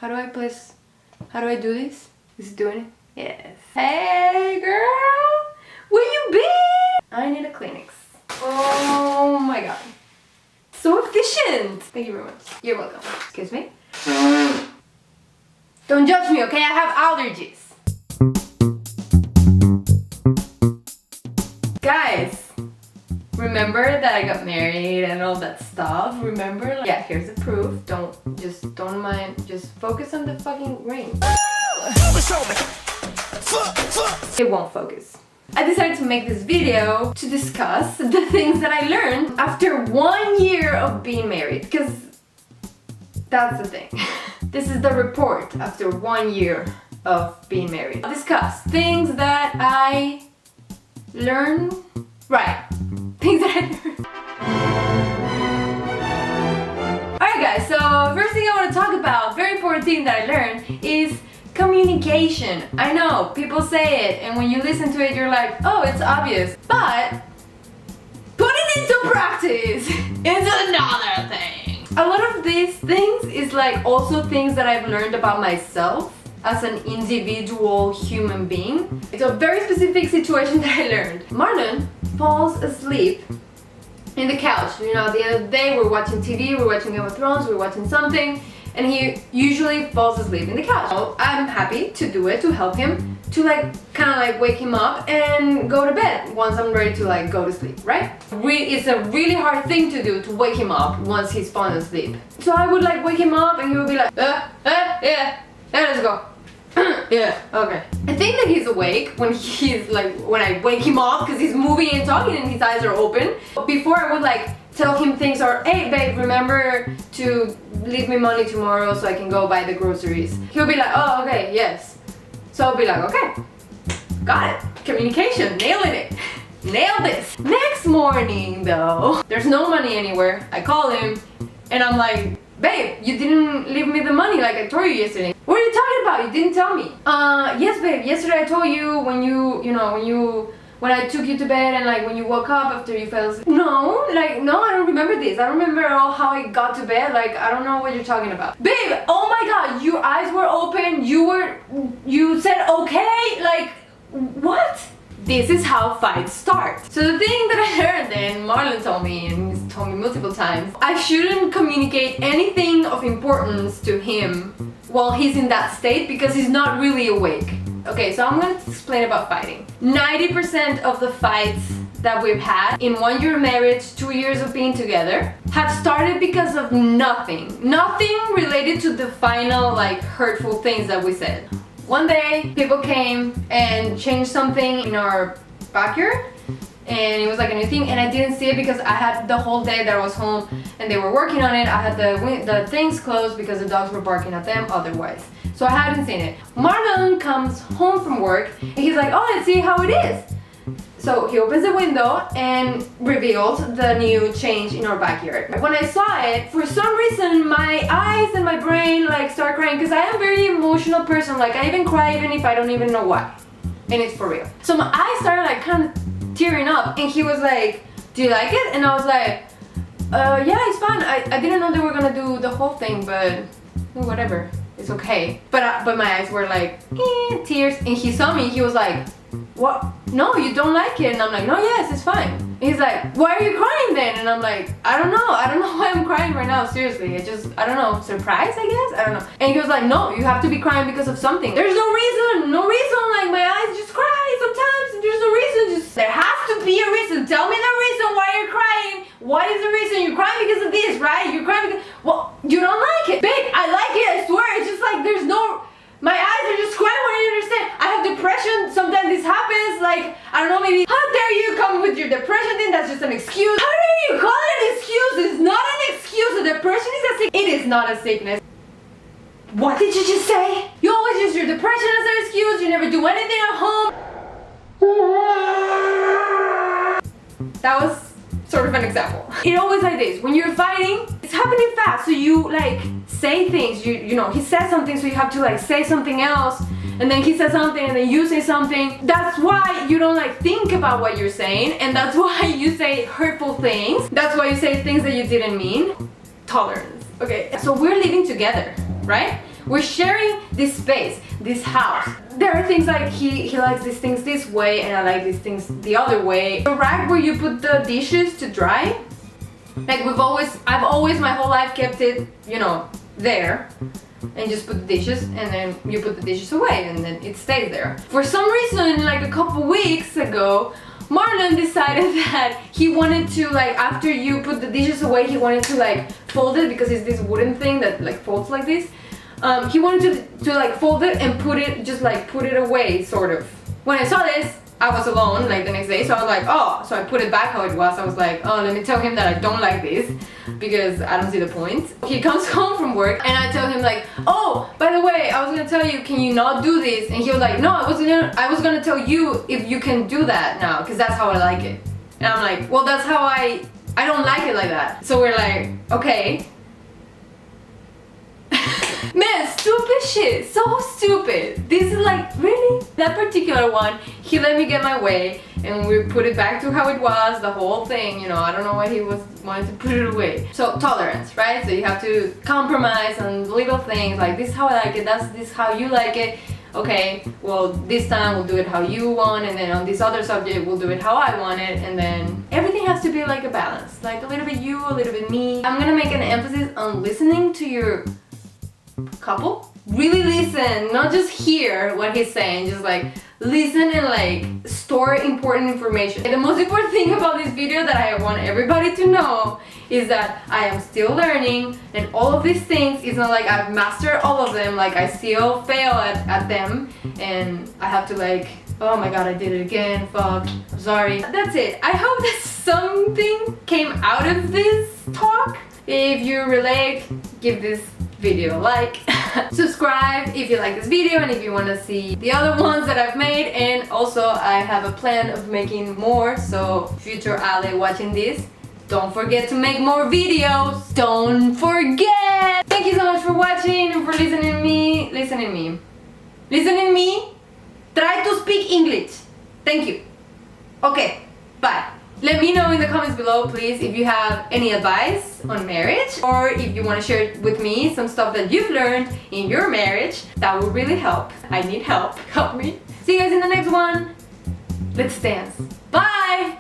How do I place? How do I do this? Is it doing it? Yes. Hey girl! Where you been? I need a Kleenex. Oh my god. So efficient! Thank you very much. You're welcome. Excuse me? Don't judge me, okay? I have allergies. Guys, remember that I got married and all that stuff? Remember? Yeah, here's the proof. Don't mind. Just focus on the fucking ring. It won't focus. I decided to make this video to discuss the things that I learned after 1 year of being married, because that's the thing. This is the report after 1 year of being married. I'll discuss things that I learned. Right. Things that I learned. Alright guys, so first thing I want to talk about, very important thing that I learned is communication. I know, people say it, and when you listen to it, you're like, oh, it's obvious. But put it into practice is another thing. A lot of these things is like also things that I've learned about myself as an individual human being. It's a very specific situation that I learned. Marlon falls asleep in the couch. You know, the other day we're watching TV, we're watching Game of Thrones, we're watching something, and he usually falls asleep in the couch. So I'm happy to do it, to help him, to like kind of like wake him up and go to bed once I'm ready to like go to sleep, right? It's a really hard thing to do, to wake him up once he's fallen asleep. So I would like wake him up and he would be like, yeah, let's go. Yeah, okay. I think that he's awake when I wake him up, because he's moving and talking and his eyes are open. Before I would like tell him things, or hey babe, remember to leave me money tomorrow so I can go buy the groceries. He'll be like, oh okay, yes. So I'll be like, okay, got it. Communication, nailing it. Nailed this. Next morning though, there's no money anywhere. I call him and I'm like, babe, you didn't leave me the money like I told you yesterday. What are you talking about? You didn't tell me. Yes babe, yesterday I told you when I took you to bed and like when you woke up after you fell asleep. No, I don't remember this. I don't remember at all how I got to bed. Like, I don't know what you're talking about. Babe, oh my god, your eyes were open. You said okay, like, what? This is how fights start. So the thing that I learned then, Marlon told me, and he's told me multiple times, I shouldn't communicate anything of importance to him while he's in that state, because he's not really awake. Okay, so I'm going to explain about fighting. 90% of the fights that we've had in 1 year of marriage, 2 years of being together, have started because of nothing. Nothing related to the final, like, hurtful things that we said. One day, people came and changed something in our backyard, and it was like a new thing, and I didn't see it because I had the whole day that I was home and they were working on it. I had the things closed because the dogs were barking at them otherwise. So I hadn't seen it. Marlon comes home from work and he's like, oh, let's see how it is. So he opens the window and reveals the new change in our backyard. When I saw it, for some reason my eyes and my brain like start crying, because I am a very emotional person. Like, I even cry even if I don't even know why. And it's for real. So my eyes started like kind of tearing up, and he was like, do you like it? And I was like, yeah, it's fun. I didn't know they were gonna do the whole thing, but whatever. It's okay. But my eyes were like, tears. And he saw me, he was like, what? No, you don't like it. And I'm like, no, yes, it's fine. And he's like, why are you crying then? And I'm like, I don't know why I'm crying right now, seriously. I don't know, surprise, I guess? I don't know. And he was like, no, you have to be crying because of something. There's no reason, like my eyes just cry sometimes. There's no reason, there has to be a reason. Tell me the reason why you're crying. What is the reason? You're crying because of this, right? You're crying because, well, you don't like it. Babe, I like it, I swear. It's just like, there's no, my eyes are just crying when I understand. I have depression, sometimes this happens, like, I don't know, maybe, how dare you come with your depression thing, that's just an excuse. How dare you call it an excuse? It's not an excuse, a depression is a sickness. It is not a sickness. What did you just say? You always use your depression as an excuse, you never do anything at home. That was sort of an example. It's always like this. When you're fighting, it's happening fast, so you like say things. You know, he says something, so you have to like say something else, and then he says something, and then you say something. That's why you don't like think about what you're saying, and that's why you say hurtful things. That's why you say things that you didn't mean. Tolerance. Okay, so we're living together, right? We're sharing this space, this house. There are things like he likes these things this way and I like these things the other way. The rack where you put the dishes to dry, like I've always my whole life kept it, you know, there, and just put the dishes and then you put the dishes away and then it stays there. For some reason, like a couple weeks ago, Marlon decided that he wanted to, like, after you put the dishes away, he wanted to like fold it because it's this wooden thing that like folds like this. He wanted to like fold it and put it away, sort of. When I saw this, I was alone like the next day, so I was like, oh, so I put it back how it was. I was like, oh, let me tell him that I don't like this because I don't see the point. He comes home from work and I tell him like, oh, by the way, I was gonna tell you, can you not do this? And he was like, no, I was gonna tell you if you can do that now because that's how I like it. And I'm like, well, that's how I don't like it like that. So we're like, okay. Man, stupid shit, so stupid. This is like, really? That particular one, he let me get my way and we put it back to how it was, the whole thing, you know, I don't know why he wanted to put it away. So tolerance, right? So you have to compromise on little things, like this is how I like it, this is how you like it. Okay, well this time we'll do it how you want, and then on this other subject we'll do it how I want it, and then everything has to be like a balance, like a little bit you, a little bit me. I'm gonna make an emphasis on listening to your couple. Really listen, not just hear what he's saying, just like listen and like store important information. And the most important thing about this video that I want everybody to know is that I am still learning, and all of these things, it's not like I've mastered all of them, like I still fail at them and I have to like, oh my god, I did it again, fuck, I'm sorry. That's it. I hope that something came out of this talk. If you relate, give this video a like. Subscribe if you like this video and if you want to see the other ones that I've made, and also I have a plan of making more, so future Ale watching this, don't forget to make more videos. Don't forget! Thank you so much for watching and for listening me. Try to speak English. Thank you. Okay, bye. Let me know in the comments below, please, if you have any advice on marriage, or if you want to share with me some stuff that you've learned in your marriage. That would really help. I need help. Help me. See you guys in the next one. Let's dance. Bye!